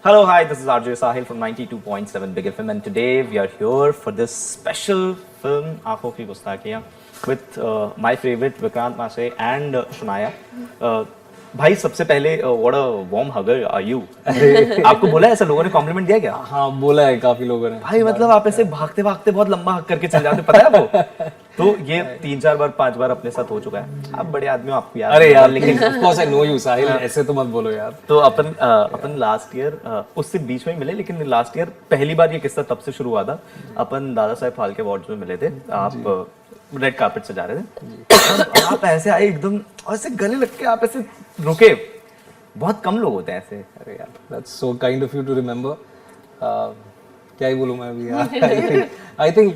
Hello, hi, this is RJ Sahil from 92.7 Big FM and today we are here for this special film Aankhon Ki Gustakiyan with my favorite Vikrant Massey and Shania. भाई सबसे पहले what a warm hugger are you. आपको बोला है ऐसा, लोगों ने complement दिया क्या? हाँ बोला है काफी लोगों ने भाई, मतलब आप ऐसे भागते भागते बहुत लंबा हक करके चल जाते, पता है आपको? तो ये 3-4 बार 5 बार अपने साथ हो चुका है। आप बड़े आदमी हो, आपको याद। अरे यार लेकिन of course I know you Sahil, ऐसे तो मत बोलो यार। तो अपन लास्ट ईयर उससे बीच में ही मिले, लेकिन लास्ट ईयर पहली बार ये किस्सा तब से शुरू हुआ था। अपन दादा साहेब फाल्के अवार्ड्स में मिले थे, आप रेड कार्पेट से जा रहे थे, आप ऐसे आए एकदम और ऐसे गले लग के आप ऐसे रुके। बहुत कम लोग होते हैं ऐसे। अरे यार that's so kind of you to remember. क्या ही बोलूं मैं अभी यार। I think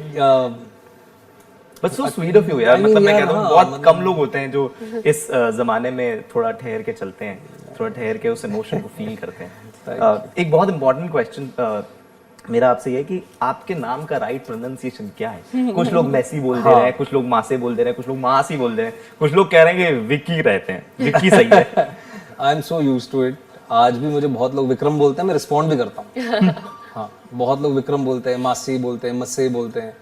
but so sweet of you यार। मतलब मैं कहता हूँ बहुत कम लोग होते हैं जो इस जमाने में थोड़ा ठहर के चलते हैं, थोड़ा ठहर के उस इमोशन को फील करते हैं। एक बहुत इंपॉर्टेंट क्वेश्चन मेरा आपसे ये है कि आपके नाम का राइट प्रोनाउंसिएशन क्या है? कुछ लोग मैसी बोल दे रहे हैं, कुछ लोग मासे बोल दे रहे हैं, कुछ लोग मासी बोल दे रहे हैं, कुछ लोग कह रहे हैं कि विक्की रहते हैं। विक्की सही है। I am so used to it. आज भी मुझे बहुत लोग विक्रम बोलते हैं, मैं रिस्पॉन्ड भी करता हूँ। हाँ, बहुत लोग विक्रम बोलते हैं, मासी बोलते हैं, मस्से बोलते हैं,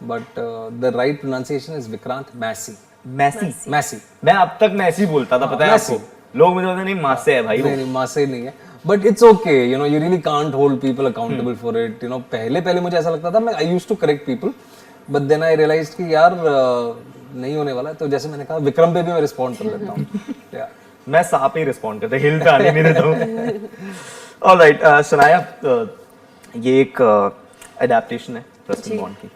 but the right pronunciation is Vikrant Massey. Massey Massey. मैं अब तक मैसी बोलता था, पता है आपको? लोग मुझे बोलते नहीं मासे है भाई। नहीं मासे नहीं है, but it's okay, you know, you really can't hold people accountable for it. You know, पहले मुझे ऐसा लगता था, मैं I used to correct people, but then I realised कि यार नहीं होने वाला है, तो जैसे मैंने कहा विक्रम पे भी मैं रिस्पॉन्ड कर लेता हूँ। मैं सांप ही रिस्पॉन्ड करता, हिल पे आने नहीं देता हूँ। ऑलराइट शनाया, ये एक एडेप्टेशन है रस्किन बॉन्ड की।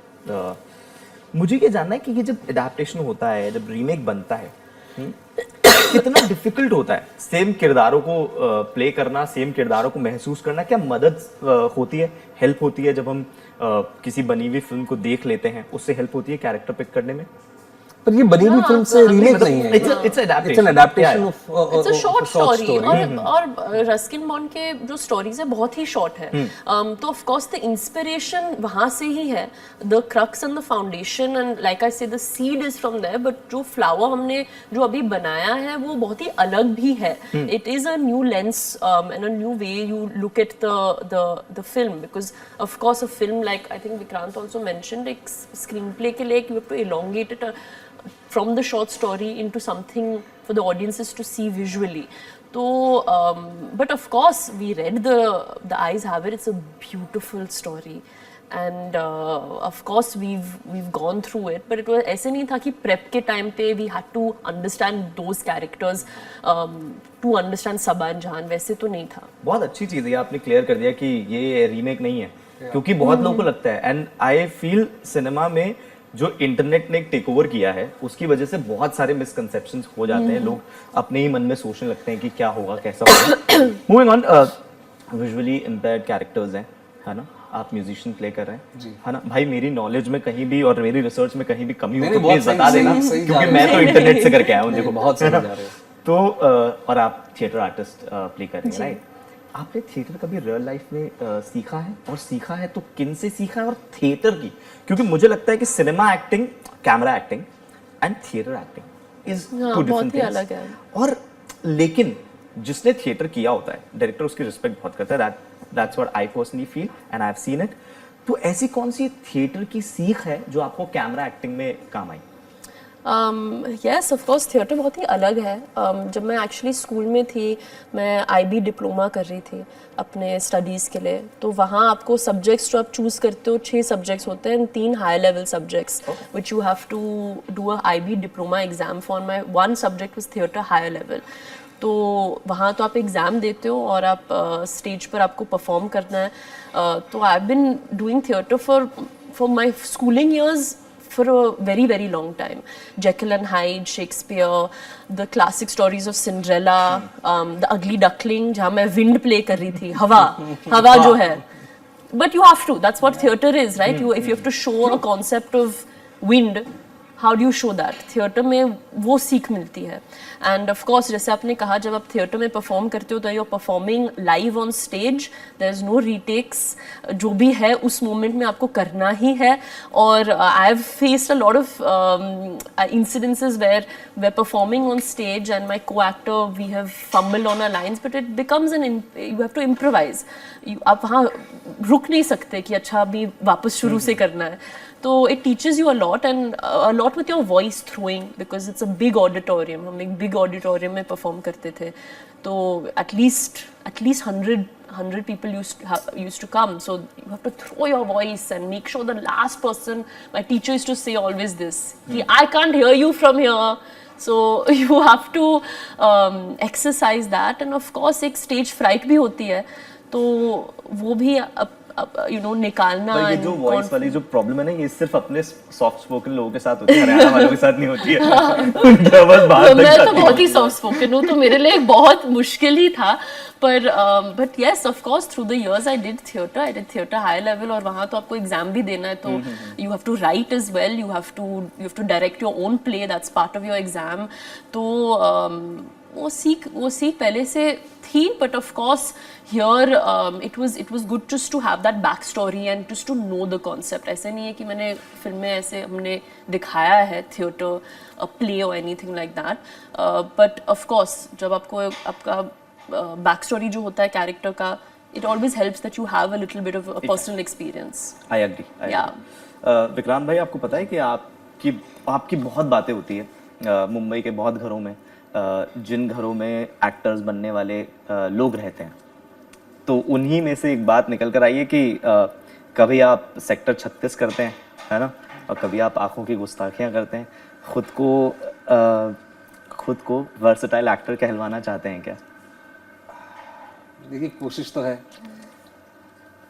मुझे ये जानना है कि ये जब एडेप्टेशन होता है, जब रीमेक बनता है, कितना डिफिकल्ट होता है सेम किरदारों को प्ले करना, सेम किरदारों को महसूस करना? क्या मदद होती है, हेल्प होती है जब हम किसी बनी हुई फिल्म को देख लेते हैं, उससे हेल्प होती है कैरेक्टर पिक करने में? पर ये बनी हुई फिल्म से रीमेक नहीं है, it's an adaptation of it's a short story. और रस्किन बॉन्ड के जो स्टोरीज है बहुत ही शॉर्ट है, तो ऑफ कोर्स द इंस्पिरेशन वहां से ही है, the crux and the foundation and like I say the seed is from there, but जो फ्लावर हमने जो अभी बनाया है वो बहुत ही अलग भी है। It is a new lens and a new way you look at the film, because of course a film like I think Vikrant also mentioned, एक स्क्रीन प्ले के लिए you have to elongate it from the short story into something for the audiences to see visually. So, but of course, we read the Eyes Have It. It's a beautiful story, and of course we've gone through it. But it was ऐसे नहीं था कि prep के time पे we had to understand those characters to understand सबा जहान, वैसे तो नहीं था। बहुत अच्छी चीज़ है, आपने क्लियर कर दिया कि ये रीमेक नहीं है, क्योंकि बहुत लोगों को लगता है, एंड आई फील सिनेमा में जो इंटरनेट ने टेक ओवर किया है उसकी वजह से बहुत सारे मिसकंसेप्शंस हो जाते हैं। लोग अपने ही मन में सोचने लगते हैं कि क्या होगा, कैसा होगा। Moving on, visually impaired characters हैं, है ना? आप म्यूजिशियन प्ले कर रहे हैं, है ना भाई? मेरी नॉलेज में कहीं भी और मेरी रिसर्च में कहीं भी कमी हो तो प्लीज बता देना, क्योंकि मैं तो इंटरनेट से करके आया हूँ। देखो बहुत सही जा रहे हो। तो और आप थिएटर आर्टिस्ट प्ले कर रहे हैं, राइट? आपने थिएटर कभी रियल लाइफ में सीखा है, और सीखा है तो किन से सीखा है, और थिएटर की? क्योंकि मुझे लगता है कि cinema acting, camera acting and theatre acting is two different things. और लेकिन जिसने थिएटर किया होता है, डायरेक्टर उसकी रिस्पेक्ट बहुत करता है। That's what I personally feel and I have seen it. तो ऐसी कौन सी थिएटर की सीख है जो आपको कैमरा एक्टिंग में काम आई? यस ऑफ कोर्स, थिएटर बहुत ही अलग है। जब मैं एक्चुअली स्कूल में थी, मैं IB डिप्लोमा कर रही थी अपने स्टडीज़ के लिए, तो वहाँ आपको सब्जेक्ट्स जो आप चूज़ करते हो 6 सब्जेक्ट्स होते हैं, 3 high level subjects which you have to do a IB diploma exam for. My 1 subject was theatre higher level. तो वहाँ तो आप एग्ज़ाम देते हो और आप स्टेज पर आपको परफॉर्म करना है। तो I have been doing theatre for my schooling years for a very very long time. Jekyll and Hyde, Shakespeare, the classic stories of Cinderella, the Ugly Duckling, जहाँ मैं wind play कर रही थी, हवा जो है। But you have to, that's what theatre is, right? If you have to show a concept of wind, how do you show that? Theatre में वो सीख मिलती है. एंड ऑफ कोर्स जैसे आपने कहा, जब आप थिएटर में परफॉर्म करते हो तो you are performing live on stage, there is no retakes. जो भी है उस मोमेंट में आपको करना ही है. और I have faced a lot of incidences where we're performing on stage and my co-actor, we have fumbled on our lines, but it becomes you have to improvise. आप वहाँ रुक नहीं सकते कि अच्छा अभी वापस शुरू से करना है. तो it teaches you a lot, and a lot with your voice throwing, because it's a big auditorium. हम एक big auditorium में perform करते थे. तो at least 100 people used to come, so you have to throw your voice and make sure the last person. My teacher used to say always this, I can't hear you from here, so you have to exercise that. And of course एक stage fright भी होती है, तो वो भी निकालना. ये जो वॉइस वाली जो प्रॉब्लम है ना, ये सिर्फ अपने सॉफ्ट स्पोकन लोगों के साथ होती है, हरियाणा वालों के साथ नहीं होती है. उनकी आवाज बाहर तक मैं तो जाती है. बहुत ही सॉफ्ट स्पोकन हूँ, तो मेरे लिए बहुत मुश्किल ही था. But yes, of course through the years I did theatre high level, और वहाँ तो आपको एग्जाम भी देना है, तो you have to write as well, you have to direct your own play, that's part of your exam. तो वो सीख पहले से थी. But of course here it was good just to have that backstory and just to know the concept. ऐसे नहीं है कि मैंने फिल्म में ऐसे हमने दिखाया है थिएटर प्ले और anything like that. But of course जब आपको आपका बैक स्टोरी जो होता है कैरेक्टर का, it always helps that you have a little bit of a personal experience. I agree. Yeah. Vikrant भाई, आपको पता है कि आपकी बहुत बातें होती है मुंबई के बहुत घरों में, जिन घरों में एक्टर्स बनने वाले लोग रहते हैं, तो उन्हीं में से एक बात निकल कर आई है कि कभी आप सेक्टर 36 करते हैं, है ना, और कभी आप आंखों की गुस्ताखियां करते हैं. खुद को वर्सेटाइल एक्टर कहलवाना चाहते हैं क्या? देखिए, कोशिश तो है,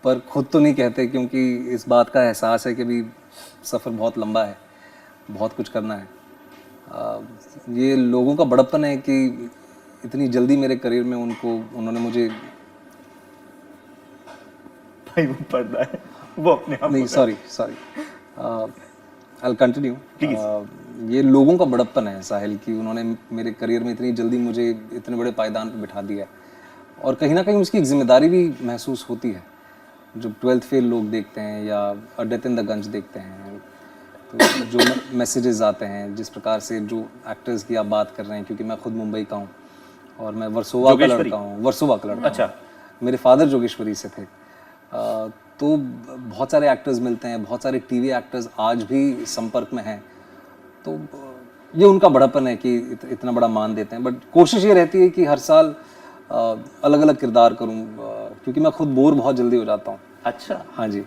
पर खुद तो नहीं कहते, क्योंकि इस बात का एहसास है कि अभी सफ़र बहुत लंबा है, बहुत कुछ करना है. ये लोगों का बड़प्पन है कि इतनी जल्दी मेरे करियर में उन्होंने मुझे भाई वो पर्दा है, वो अपने आप नहीं, सॉरी आई विल कंटिन्यू. ये लोगों का बड़प्पन है साहिल, कि उन्होंने मेरे करियर में इतनी जल्दी मुझे इतने बड़े पायदान पर बिठा दिया है, और कहीं ना कहीं उसकी एक जिम्मेदारी भी महसूस होती है. जब 12th फेल लोग देखते हैं या अ डेथ इन द गंज देखते हैं, तो जो मैसेजेस आते हैं, जिस प्रकार से जो एक्टर्स की आप बात कर रहे हैं, क्योंकि मैं खुद मुंबई का हूँ और मैं वर्सोवा का लड़का हूँ. अच्छा. मेरे फादर जोगेश्वरी से थे. तो बहुत सारे एक्टर्स मिलते हैं, बहुत सारे टीवी एक्टर्स आज भी संपर्क में हैं, तो ये उनका बड़ापन है कि इतना बड़ा मान देते हैं. बट कोशिश ये रहती है कि हर साल अलग अलग किरदार करूं, क्योंकि मैं खुद बोर बहुत जल्दी हो जाता हूं. अच्छा. हाँ जी.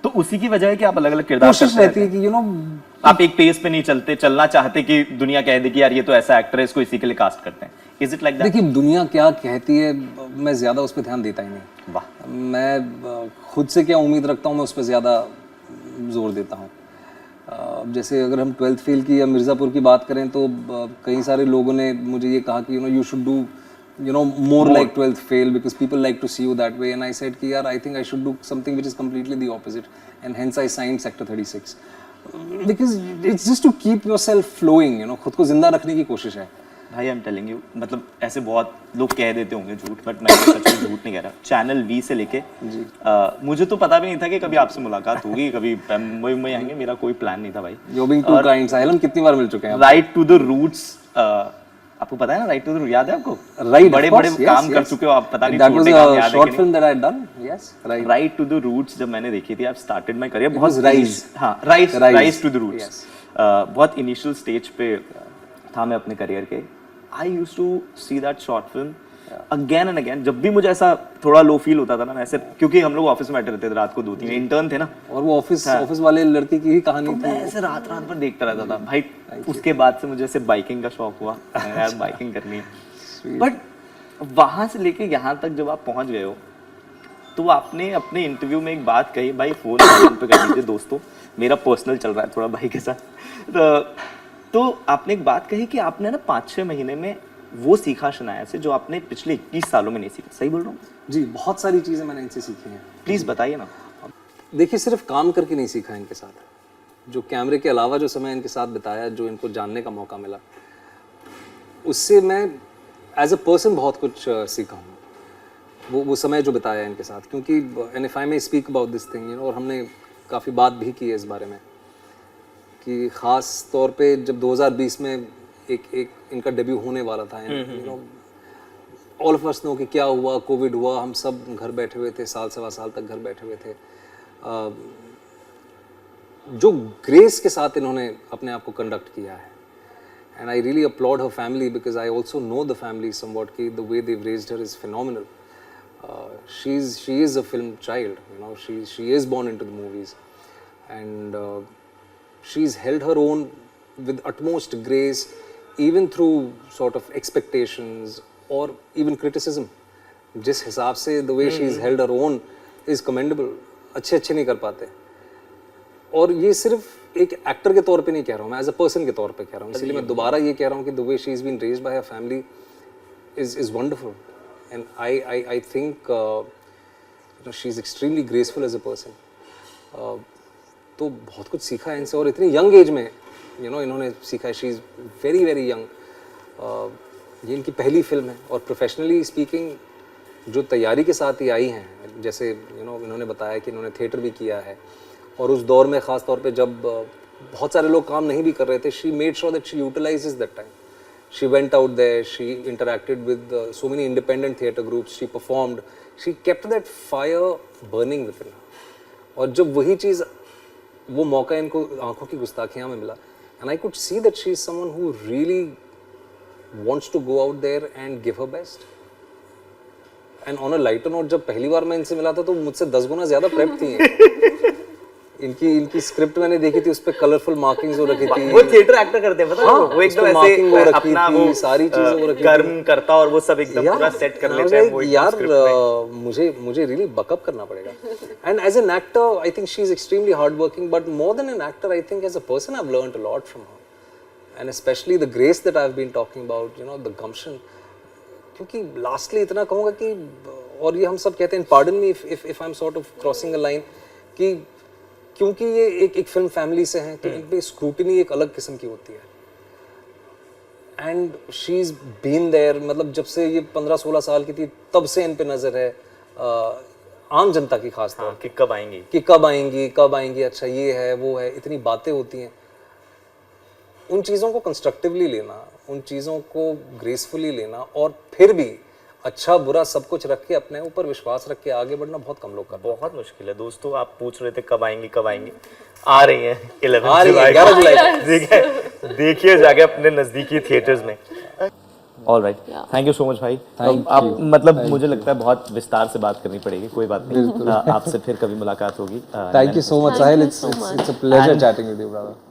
तो उसी की वजह है कि आप अलग अलग किरदार कोशिश रहती है कि आप एक पेस पे नहीं चलना चाहते कि दुनिया कह दे कि यार ये तो ऐसा एक्टर है, इसको इसी के लिए कास्ट करते हैं. Is it like that? देखिए, दुनिया क्या कहती है, मैं ज्यादा उस पर ध्यान देता ही नहीं. वाह. मैं खुद से क्या उम्मीद रखता हूँ, मैं उस पर ज्यादा जोर देता हूँ. जैसे अगर हम 12th फेल की या मिर्ज़ापुर की बात करें, तो कई सारे लोगों ने मुझे ये कहा कि you should do more like 12th fail, because people like to see you that way. And I said कि यार, I think I should do something which is completely the opposite, and hence I signed Sector 36, because it's just to keep yourself flowing, खुद को जिंदा रखने की कोशिश है. भाई आई एम टेलिंग यू, मतलब ऐसे बहुत लोग कह देते होंगे झूठ, बट मैं सच में झूठ नहीं कह रहा. चैनल V से लेके मुझे तो पता भी नहीं था कि कभी आपसे मुलाकात होगी, कभी मुंबई आएंगे, मेरा कोई प्लान नहीं था भाई. You're being too kind, साहिल. हम कितनी बार मिल चुके हैं. राइट टू द रूट्स, आपको पता है ना, राइट टू द, याद है आपको? राइट. बड़े काम कर चुके हो आप, पता नहीं छोटे काम याद है. Short film that I had done. Yes, right. Right to the roots जब मैंने देखी थी, आई स्टार्टेड माय करियर बहुत राइज. हां, राइज टू द रूट्स. बहुत इनिशियल स्टेज पे था मैं अपने करियर के. I used to see that short film again and again. जब भी मुझे ऐसा थोड़ा लो फील होता था ना, ऐसे, क्योंकि हम लोग ऑफिस में बैठे रहते थे रात को, 2-3 इंटर्न थे ना, और वो ऑफिस वाले लड़के की ही कहानी थी. मैं ऐसे रात भर देखता रहता था भाई. उसके बाद से मुझे ऐसे बाइकिंग का शौक हुआ, यार बाइकिंग करनी है. बट वहां से लेके यहाँ तक जब आप पहुंच गए हो, तो आपने अपने इंटरव्यू में एक बात कही, भाई फोन पे कर लीजिए दोस्तों, मेरा पर्सनल चल रहा है थोड़ा भाई के साथ. तो आपने एक बात कही कि आपने ना 5-6 महीने में वो सीखा शनाया से जो आपने पिछले 21 सालों में नहीं सीखा. सही बोल रहा हूँ? जी, बहुत सारी चीज़ें मैंने इनसे सीखी हैं. प्लीज़ बताइए ना. देखिए, सिर्फ काम करके नहीं सीखा इनके साथ, जो कैमरे के अलावा जो समय इनके साथ बिताया, जो इनको जानने का मौका मिला, उससे मैं एज अ पर्सन बहुत कुछ सीखा हूँ। वो समय जो बिताया इनके साथ, क्योंकि and if I may speak about this thing, you know, और हमने काफ़ी बात भी की है इस बारे में कि ख़ास तौर पे जब 2020 में एक इनका डेब्यू होने वाला था, you know, all of us know कि क्या हुआ, कोविड हुआ, हम सब घर बैठे हुए थे, साल सवा साल तक घर बैठे हुए थे। जो ग्रेस के साथ इन्होंने अपने आप को कंडक्ट किया है, and I really applaud her family because I also know the family somewhat कि the way they raised her is phenomenal. she is a film child, you know, she is born into the movies, and she's held her own with utmost grace, even through sort of expectations or even criticism. जिस हिसाब से the way she's held her own is commendable. अच्छे नहीं कर पाते, और ये सिर्फ एक एक्टर के तौर पे नहीं कह रहा हूँ, मैं एज अ पर्सन के तौर पे कह रहा हूँ। इसलिए मैं दोबारा ये कह रहा हूँ कि the way she's been raised by her family is wonderful, and I think you know, she's extremely graceful as a person. तो बहुत कुछ सीखा है इनसे, और इतनी यंग एज में you know, इन्होंने सीखा है। She is very very young. ये इनकी पहली फिल्म है, और प्रोफेशनली स्पीकिंग जो तैयारी के साथ ही आई हैं, जैसे यू नो इन्होंने बताया कि इन्होंने थिएटर भी किया है, और उस दौर में ख़ास तौर पे जब बहुत सारे लोग काम नहीं भी कर रहे थे, she made sure that she utilises that time. She went out there, she interacted with so many independent theatre groups, she performed, she kept that fire burning within her. और जब वही चीज़, वो मौका इनको आंखों की गुस्ताखियाँ में मिला, and I could see that she is someone who really wants to go out there and give her best. And on a lighter note, जब पहली बार मैं इनसे मिला था तो मुझसे 10 गुना ज़्यादा प्रेप थी इनकी स्क्रिप्ट मैंने देखी थी, उस पे कलरफुल मार्किंग्स हो रखी थी। वो थिएटर एक्टर करते हैं, पता है? वो एकदम ऐसे अपना वो सारी चीजें हो रखी कर्म करता और वो सब एकदम पूरा सेट कर लेते हैं वो यार मुझे रियली बकअप करना पड़ेगा। And as an actor I think she is extremely hard working, but more than an actor I think as a person I have learned a lot from her, and especially the grace that I have been talking about, you know, the gumption. क्योंकि lastly इतना कहूँगा कि, और ये हम सब कहते हैं, pardon me if I am sort of crossing a line, कि क्योंकि ये एक फिल्म फैमिली से हैं तो इन पे स्क्रूटिनी एक अलग किस्म की होती है। And she is been there, मतलब जब से ये 15-16 साल की थी तब से इन पे नजर है आम जनता की, खास तौर कि कब आएंगी, कब आएंगी, अच्छा ये है वो है, इतनी बातें होती हैं। उन चीज़ों को कंस्ट्रक्टिवली लेना, उन चीज़ों को ग्रेसफुली लेना, और फिर भी अच्छा बुरा सब कुछ रख के अपने ऊपर विश्वास रख के आगे बढ़ना बहुत कम लोग करते हैं। बहुत मुश्किल है दोस्तों। आप पूछ रहे थे कब आएंगी, आ रही हैं 11 जुलाई, देखिए जाके अपने नजदीकी थिएटर्स में। All right, thank you so much भाई। आप मतलब मुझे लगता है बहुत विस्तार से बात करनी पड़ेगी, कोई बात नहीं, आपसे फिर कभी मुलाकात होगी। Thank you so much Sahil, it's a pleasure chatting with you brother.